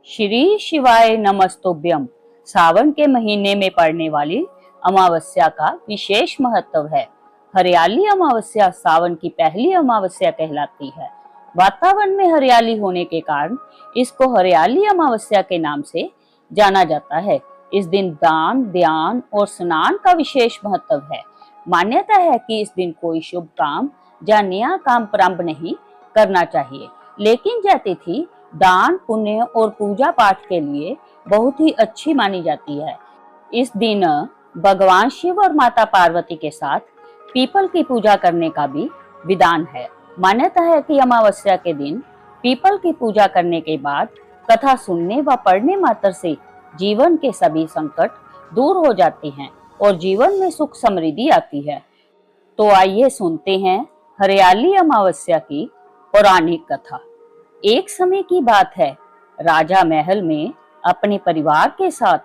श्री शिवाय नमस्तुभ्यम। सावन के महीने में पड़ने वाली अमावस्या का विशेष महत्व है। हरियाली अमावस्या सावन की पहली अमावस्या कहलाती है। वातावरण में हरियाली होने के कारण इसको हरियाली अमावस्या के नाम से जाना जाता है। इस दिन दान, ध्यान और स्नान का विशेष महत्व है। मान्यता है कि इस दिन कोई शुभ काम या नया काम प्रारंभ नहीं करना चाहिए, लेकिन यह तिथि दान, पुण्य और पूजा पाठ के लिए बहुत ही अच्छी मानी जाती है। इस दिन भगवान शिव और माता पार्वती के साथ पीपल की पूजा करने का भी विधान है। मान्यता है कि अमावस्या के दिन पीपल की पूजा करने के बाद कथा सुनने व पढ़ने मात्र से जीवन के सभी संकट दूर हो जाते हैं और जीवन में सुख समृद्धि आती है। तो आइए सुनते हैं हरियाली अमावस्या की पौराणिक कथा। एक समय की बात है, राजा महल में अपने परिवार के साथ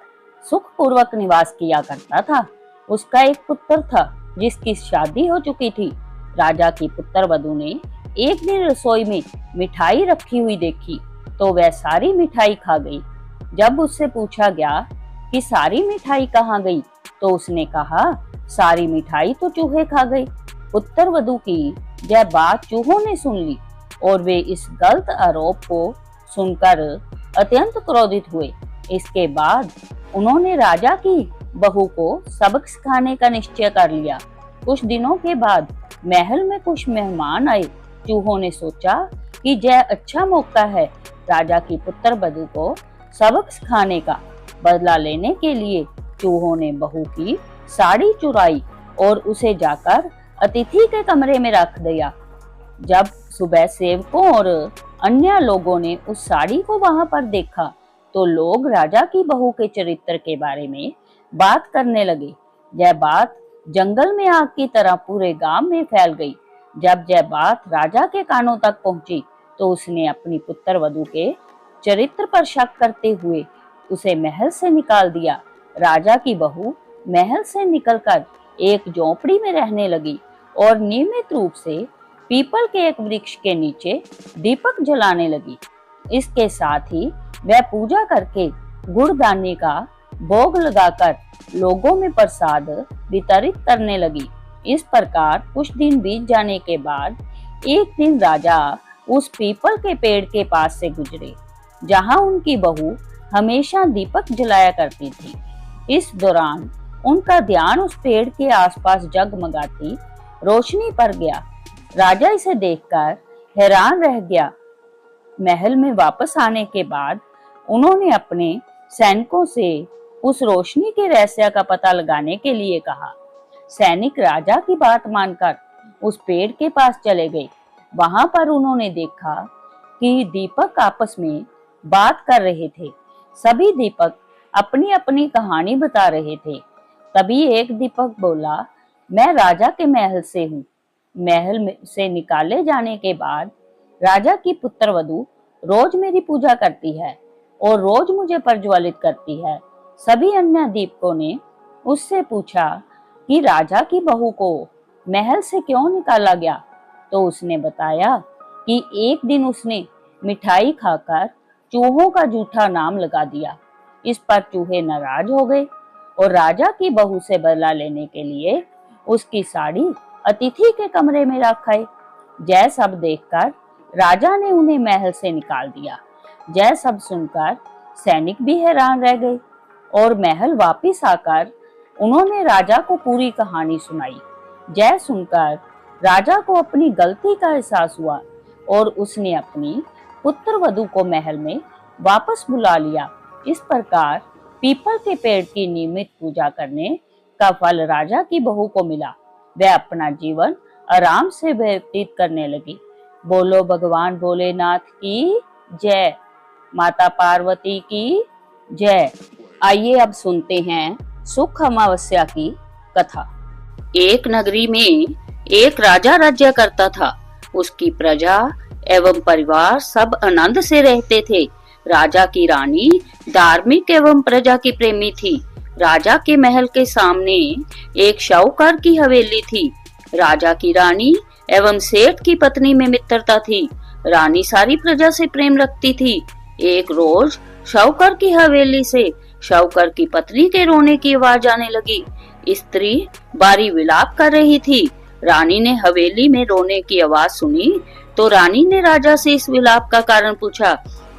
सुखपूर्वक निवास किया करता था। उसका एक पुत्र था जिसकी शादी हो चुकी थी। राजा की पुत्र वधू ने एक दिन रसोई में मिठाई रखी हुई देखी तो वह सारी मिठाई खा गई। जब उससे पूछा गया कि सारी मिठाई कहाँ गई, तो उसने कहा, सारी मिठाई तो चूहे खा गए। पुत्र वधू की यह बात चूहों ने सुन ली और वे इस गलत आरोप को सुनकर अत्यंत क्रोधित हुए। इसके बाद उन्होंने राजा की बहू को सबक सिखाने का निश्चय कर लिया। कुछ दिनों के बाद महल में कुछ मेहमान आए। चूहों ने सोचा कि यह अच्छा मौका है राजा की पुत्र वधू को सबक सिखाने का। बदला लेने के लिए चूहों ने बहू की साड़ी चुराई और उसे जाकर अतिथि के कमरे में रख दिया। जब सुबह सेवकों और अन्य लोगों ने उस साड़ी को वहां पर देखा तो लोग राजा की बहू के चरित्र के बारे में बात करने लगे। यह बात जंगल में आग की तरह पूरे गांव में फैल गई। जब यह बात राजा के कानों तक पहुंची तो उसने अपनी पुत्र वधू के चरित्र पर शक करते हुए उसे महल से निकाल दिया। राजा की बहू महल से निकलकर एक झोपड़ी में रहने लगी और नियमित रूप से पीपल के एक वृक्ष के नीचे दीपक जलाने लगी। इसके साथ ही वह पूजा करके गुड़दाने का भोग लगाकर लोगों में प्रसाद वितरित करने लगी। इस प्रकार कुछ दिन बीत जाने के बाद एक दिन राजा उस पीपल के पेड़ के पास से गुजरे जहां उनकी बहू हमेशा दीपक जलाया करती थी। इस दौरान उनका ध्यान उस पेड़ के आसपास जगमगाती रोशनी पर गया। राजा इसे देखकर हैरान रह गया। महल में वापस आने के बाद उन्होंने अपने सैनिकों से उस रोशनी के रहस्य का पता लगाने के लिए कहा। सैनिक राजा की बात मानकर उस पेड़ के पास चले गए। वहां पर उन्होंने देखा कि दीपक आपस में बात कर रहे थे। सभी दीपक अपनी अपनी कहानी बता रहे थे। तभी एक दीपक बोला, मैं राजा के महल से हूँ। महल से निकाले जाने के बाद राजा की पुत्र वधू रोज मेरी पूजा करती है और रोज मुझे प्रज्वलित करती है। सभी अन्य दीपकों ने उससे पूछा कि राजा की बहू को महल से क्यों निकाला गया, तो उसने बताया कि एक दिन उसने मिठाई खाकर चूहों का झूठा नाम लगा दिया। इस पर चूहे नाराज हो गए और राजा की बहू से बदला लेने के लिए उसकी साड़ी अतिथि के कमरे में रख आए। यह सब देखकर राजा ने उन्हें महल से निकाल दिया। यह सब सुनकर सैनिक भी हैरान रह गए और महल वापस आकर उन्होंने राजा को पूरी कहानी सुनाई। यह सुनकर राजा को अपनी गलती का एहसास हुआ और उसने अपनी पुत्र वधू को महल में वापस बुला लिया। इस प्रकार पीपल के पेड़ की नियमित पूजा करने का फल राजा की बहू को मिला। वह अपना जीवन आराम से व्यतीत करने लगी। बोलो भगवान भोलेनाथ की जय, माता पार्वती की जय। आइए अब सुनते हैं सुख अमावस्या की कथा। एक नगरी में एक राजा राज्य करता था। उसकी प्रजा एवं परिवार सब आनंद से रहते थे। राजा की रानी धार्मिक एवं प्रजा की प्रेमी थी। राजा के महल के सामने एक शाहूकार की हवेली थी। राजा की रानी एवं सेठ की पत्नी में मित्रता थी। रानी सारी प्रजा से प्रेम रखती थी। एक रोज शौकर की हवेली से शौकर की पत्नी के रोने की आवाज आने लगी। स्त्री बारी विलाप कर रही थी। रानी ने हवेली में रोने की आवाज सुनी तो रानी ने राजा से इस विलाप का कारण पूछा।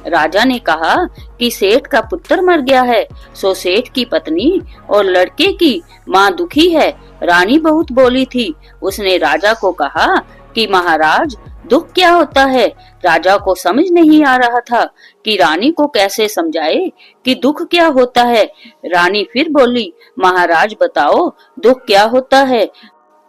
राजा ने कहा कि सेठ का पुत्र मर गया है, सो सेठ की पत्नी और लड़के की माँ दुखी है। रानी बहुत बोली थी। उसने राजा को कहा कि महाराज, दुख क्या होता है। राजा को समझ नहीं आ रहा था कि रानी को कैसे समझाए कि दुख क्या होता है। रानी फिर बोली, महाराज बताओ, दुख क्या होता है।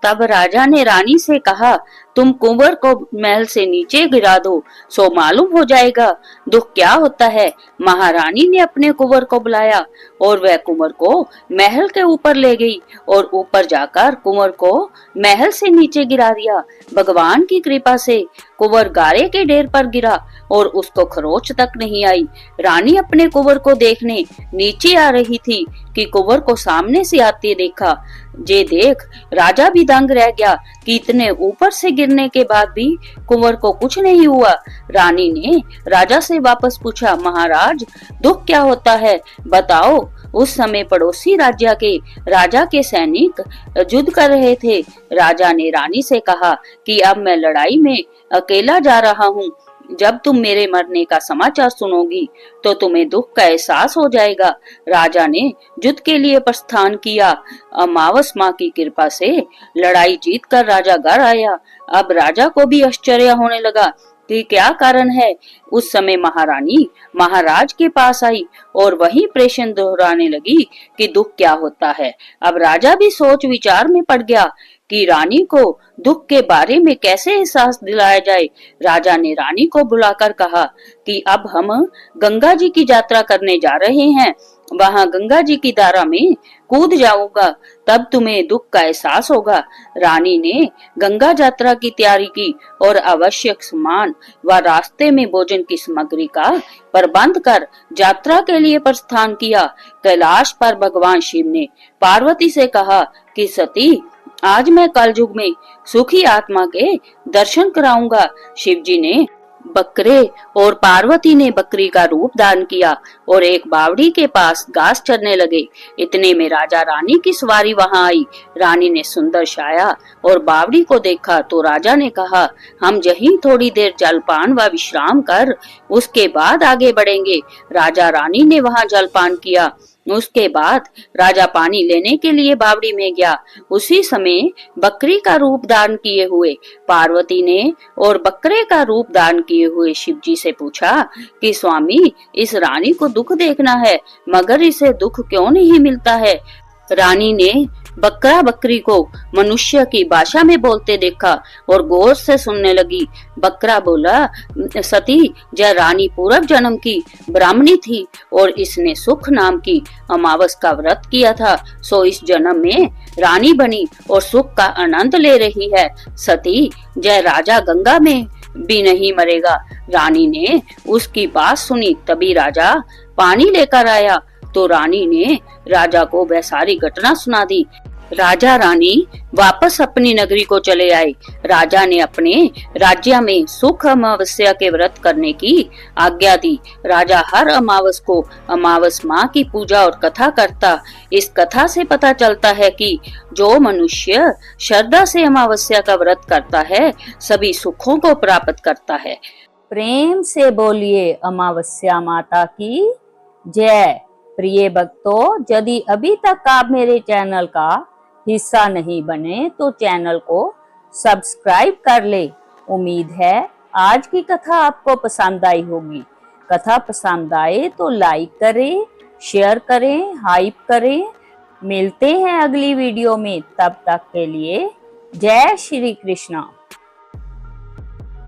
तब राजा ने रानी से कहा, तुम कुंवर को महल से नीचे गिरा दो, सो मालूम हो जाएगा दुख क्या होता है। महारानी ने अपने कुंवर को बुलाया और वह कुंवर को महल के ऊपर ले गई और ऊपर जाकर कुंवर को महल से नीचे गिरा दिया। भगवान की कृपा से कुंवर गारे के ढेर पर गिरा और उसको खरोच तक नहीं आई। रानी अपने कुंवर को देखने नीचे आ रही थी कि कुंवर को सामने से आते देखा। जे देख राजा भी दंग रह गया कि इतने ऊपर से गिरने के बाद भी कुंवर को कुछ नहीं हुआ। रानी ने राजा से वापस पूछा, महाराज, दुख क्या होता है, बताओ। उस समय पड़ोसी राज्य के राजा के सैनिक युद्ध कर रहे थे। राजा ने रानी से कहा कि अब मैं लड़ाई में अकेला जा रहा हूँ। जब तुम मेरे मरने का समाचार सुनोगी तो तुम्हें दुख का एहसास हो जाएगा। राजा ने युद्ध के लिए प्रस्थान किया। अमावस माँ की कृपा से लड़ाई जीत कर राजा घर आया। अब राजा को भी आश्चर्य होने लगा कि क्या कारण है। उस समय महारानी महाराज के पास आई और वही प्रश्न दोहराने लगी कि दुख क्या होता है। अब राजा भी सोच विचार में पड़ गया कि रानी को दुख के बारे में कैसे एहसास दिलाया जाए। राजा ने रानी को बुलाकर कहा कि अब हम गंगा जी की यात्रा करने जा रहे हैं। वहां गंगा जी की धारा में कूद जाऊंगा, तब तुम्हें दुख का एहसास होगा। रानी ने गंगा यात्रा की तैयारी की और आवश्यक सामान व रास्ते में भोजन की सामग्री का प्रबंध कर यात्रा के लिए प्रस्थान किया। कैलाश पर भगवान शिव ने पार्वती से कहा कि सती, आज मैं कलयुग में सुखी आत्मा के दर्शन कराऊंगा। शिव जी ने बकरे और पार्वती ने बकरी का रूप धारण किया और एक बावड़ी के पास घास चरने लगे। इतने में राजा रानी की सवारी वहां आई। रानी ने सुंदर छाया और बावड़ी को देखा तो राजा ने कहा, हम यहीं थोड़ी देर जलपान व विश्राम कर उसके बाद आगे बढ़ेंगे। राजा रानी ने वहां जलपान किया। उसके बाद राजा पानी लेने के लिए बावड़ी में गया। उसी समय बकरी का रूप धारण किए हुए पार्वती ने और बकरे का रूप धारण किए हुए शिव जी से पूछा कि स्वामी, इस रानी को दुख देखना है मगर इसे दुख क्यों नहीं मिलता है। रानी ने बकरा बकरी को मनुष्य की भाषा में बोलते देखा और गौर से सुनने लगी। बकरा बोला, सती, यह रानी पूर्व जन्म की ब्राह्मणी थी और इसने सुख नाम की अमावस का व्रत किया था, सो इस जन्म में रानी बनी और सुख का आनंद ले रही है। सती, यह राजा गंगा में भी नहीं मरेगा। रानी ने उसकी बात सुनी। तभी राजा पानी लेकर आया तो रानी ने राजा को वह सारी घटना सुना दी। राजा रानी वापस अपनी नगरी को चले आए। राजा ने अपने राज्य में सुख अमावस्या के व्रत करने की आज्ञा दी। राजा हर अमावस को अमावस माँ की पूजा और कथा करता। इस कथा से पता चलता है कि जो मनुष्य श्रद्धा से अमावस्या का व्रत करता है सभी सुखों को प्राप्त करता है। प्रेम से बोलिए अमावस्या माता की जय। प्रिय भक्तों, यदि अभी तक आप मेरे चैनल का हिस्सा नहीं बने तो चैनल को सब्सक्राइब कर ले। उम्मीद है आज की कथा आपको पसंद आई होगी। कथा पसंद आए तो लाइक करें, शेयर करें, हाइप करें। मिलते हैं अगली वीडियो में, तब तक के लिए जय श्री कृष्णा।